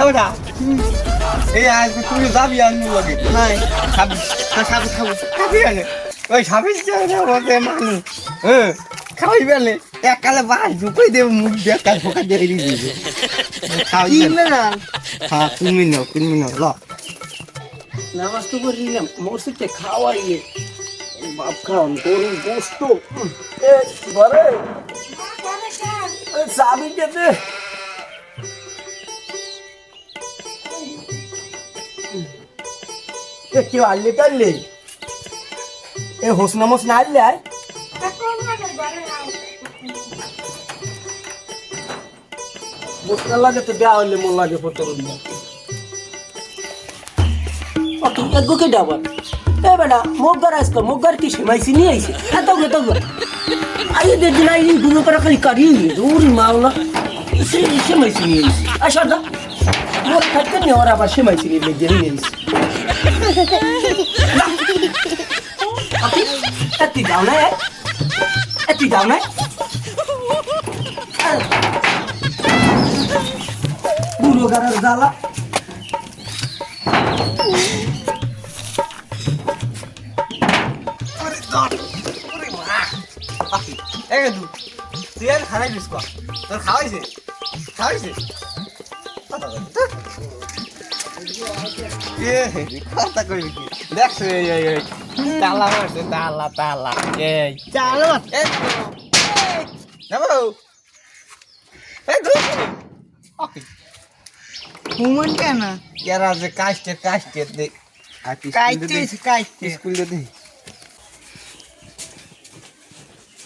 ওটা এই আজ তুই যাবি আনু লাগে নাই খাবি খাবি খাবো খাবি আনে ওই খাবি বলতে মানুষ খাওয়াই বেলে এককালে বাস ঢুকাই দেব মুখ দিয়ে কাল ফোকা দিয়ে দিবে খাওয়াই না হ্যাঁ তুমি নাও ল নামাজ তো করি না মসজিদে খাওয়াইয়ে বাপ খাওয়ান গরুর গোস্ত ঘরে চাবি দে কেউ আনলে টানলে এ হোসনা মোসনা আনলে আয় মোসনা লাগে তো দেওয়া হইলে মন লাগে পড়তে রুমা এগো কে ডাবার এ বেটা মোগর আজকে মোগর কি সেমাইছি নিয়ে আইছে এত আইয়ে দে দিন আইয়ে গুলো করে খালি কারি দূর মাওলা সেমাইছি নিয়ে আইছে আসা দা মোর থাকতে নিয়ে ওরা আবার সেমাইছি নিয়ে লেগে নিয়ে আইছে এতি যাও না বুড়ো গাড়ার জ্বালা তুই আর খারাই দিস তোর খাওয়াইছে কথা কইবি কি দেখছো তালা মারছে তালা এই চালো যাবো এই ধুই ওকে ঘুমন কেন ইয়ারা যে কাস্টে দে কাস্টে স্কুল দে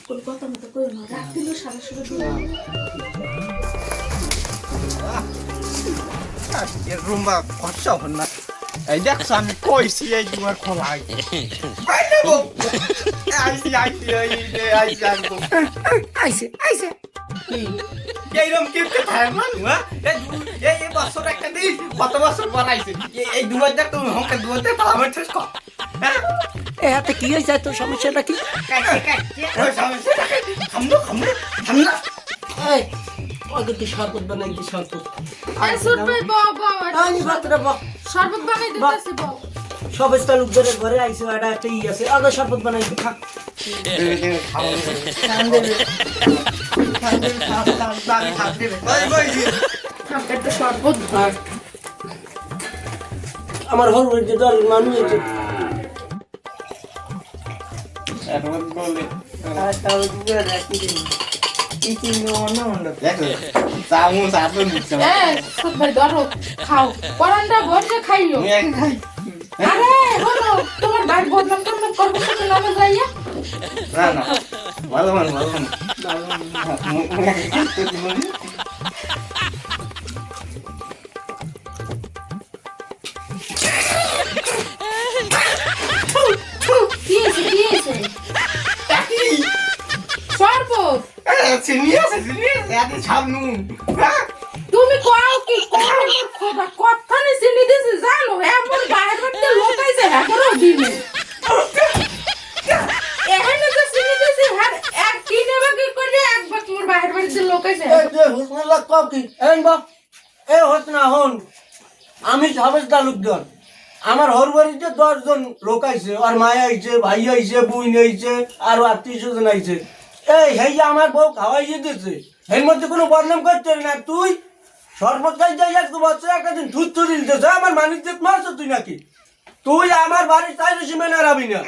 কলকাতা মতো কই না রাখলো সারা এর রুমা কষ্ট হন না এই দেখছ আমি কইছি এই দুয়ার খোলাই আইছে এইরকম কি খায় মানু এই বছর একটা দিন কত বছর বানাইছে এই দুয়ার দেখ তুমি হকে দুয়ার দেখ আমার ঠেস কর এ হাতে কি হয়েছে তোর সমস্যাটা কি হামলা এই ওকে কি শরবত বানাই কি শরবত সুরবে বাবা আনি ভাতটা বাবা শরবত বানাই দিতেছে বাবা সব লোকদের ঘরে আইছে এটা একটা ই আছে আগে শরবত বানাই দি খা একটা শরবত ধর আমার ঘর যে দল মানুষ হয়েছে এখন বলে সুরবে ধরো খাও পরানটা বসে খাইও আরে বলো তোমার ভাই বদনাম করবে না যাইয়া না ভালো কি আছে শরবত তুমি কও কি কথা নি চিনি দিছি জানো এমন বাইরে বাড়তে লোক আইছে এখনো দিনে এখানে তো চিনি দিছি হ্যাঁ এক কিনে বাকি করে একবার তোমার বাইরে বাড়তে লোক আইছে হুসনুল্লাহ কও কি এন বা এ হতনা হন আমি সবেজ তালুকদার আমার হরবাড়িতে 10 জন লোক আইছে আর মায়া আইছে ভাই আইছে বুইন আইছে আর আত্মীয় স্বজন আইছে এই হেই আমার বউ খাওয়াইয়ে দিছে এর মধ্যে কোনো বদনাম করতে না তুই শরবত খাই যাই একটু বছর একটা দিন দুধ তুলি দিতেছে আমার মানিজ্জত মারছ তুই নাকি তুই আমার বাড়ির চাইলে সীমানা রাবি না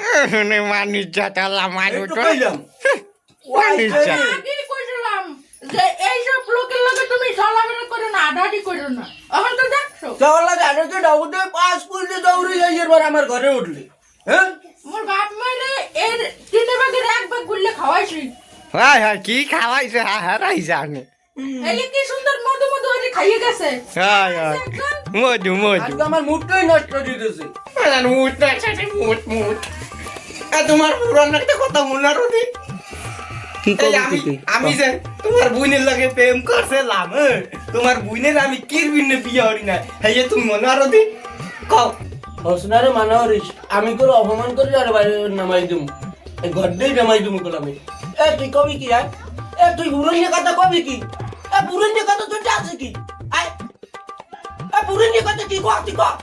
একটু কইলাম আগে কইছিলাম যে এই সব লোকের লগে তুমি চলাফেরা করো না আডাআডি করো না এখন তো দেখছো চলা গাড়িতে ডাউতে পাঁচ কুলতে দৌড়ে যাই এরবার আমার ঘরে উঠলি হ্যাঁ মোর বাপ মানে এর তিনে ভাগের এক ভাগ গুললে খাওয়াইছি হ্যাঁ কি খাওয়াইছে হারাই জানে এই কি সুন্দর মধু হয়ে খাইয়ে গেছে হ্যাঁ মধু আজকে আমার মুডটাই নষ্ট করে দিতেছে মুট তোমার পুরান একটা কথা মনে রোদি কি আমি যে তোমার বোনের লাগে প্রেম করছিলাম তোমার বোনের আমি কিরবিনে বিয়ে হরি না হ্যাঁ তুমি মনে রোদি কও হসনারে মানা হরিস আমি করে অপমান করি আর বাইরে নামাই দিম এই গড্ডেই নামাই দিম কল আমি এ তুই কবি কি আর এ তুই পুরনো কথা কবি কি এ পুরনো কথা তোর আছে কি আয় এ পুরনো কথা কি কর তুই কর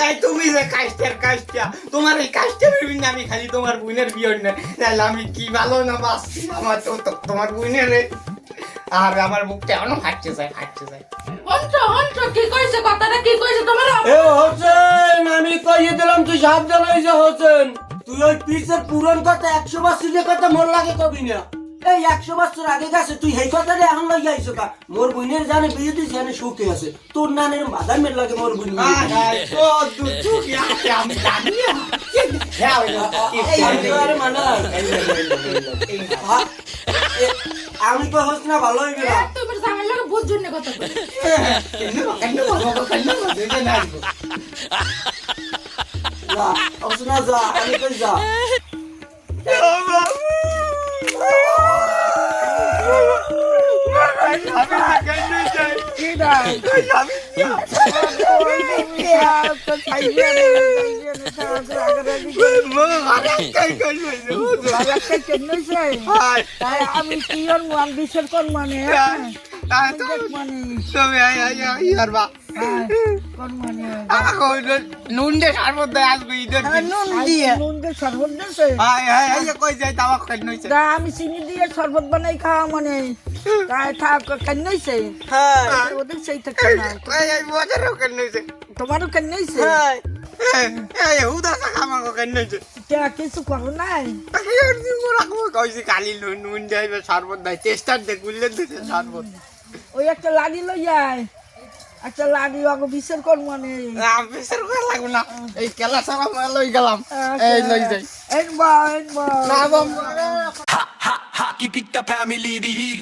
এই তুমি যে কাজটা তোমার এই কাজটা ভেবে না আমি খালি তোমার বোনের বিয়ে না তাহলে আমি কি ভালো না বাস আমার তো তোমার বোনের রে আর আমার বুকটা এখনো ফাটছে যায় হন্ট কি কইছে কথাটা কি কইছে তোমার এ হোসেন আমি কইয়ে দিলাম তুই সাবধান হয়ে যা হোসেন তুই ওই পিসের পুরন কথা 100 বছরের কথা মোর লাগে কবি না এই 100 বছর আগে গেছে তুই এই কথাটা এখন লই আইছো কা মোর বোনের জানে বিয়ে দিছ জানে সুখে আছে তোর নানের মাথা মেল লাগে মোর বোন ও দুচু কি আমি জানি আরে মানা আমি তো হোস না ভালো হইবে না তোমার জামাই লাগে বহুত জন্য কথা কই না অবশ্য যা আমি কই যা আমি কি আর বিচার করব মানে নুন দিয়ে সারবত দেয় আসবে ঈদের দিন। নুন দিয়ে শরবত দিয়েছে কই যাই তাওয়া খাই নইছে আমি চিনি দিয়ে শরবত বানাই খাওয়া মানে তাই থাক কেন নইছে ওদের সেই থাকে না এই বাজারেও কেন নইছে তোমারও কেন নইছে এই হুদা সাকা মাগো কেন নইছে কিছু করো নাই কইছি খালি নুন যাইবে শরবত দেয় চেষ্টার দে গুললে দিতে শরবত ওই একটা লাড়ি লই যায় একটা লাড়ি আগে বিচার করবো মানে বিচার করা লাগবে না এই কেলা সারা লই গেলাম এই লই যাই একবার না বাবা Ha, keep the family the heat.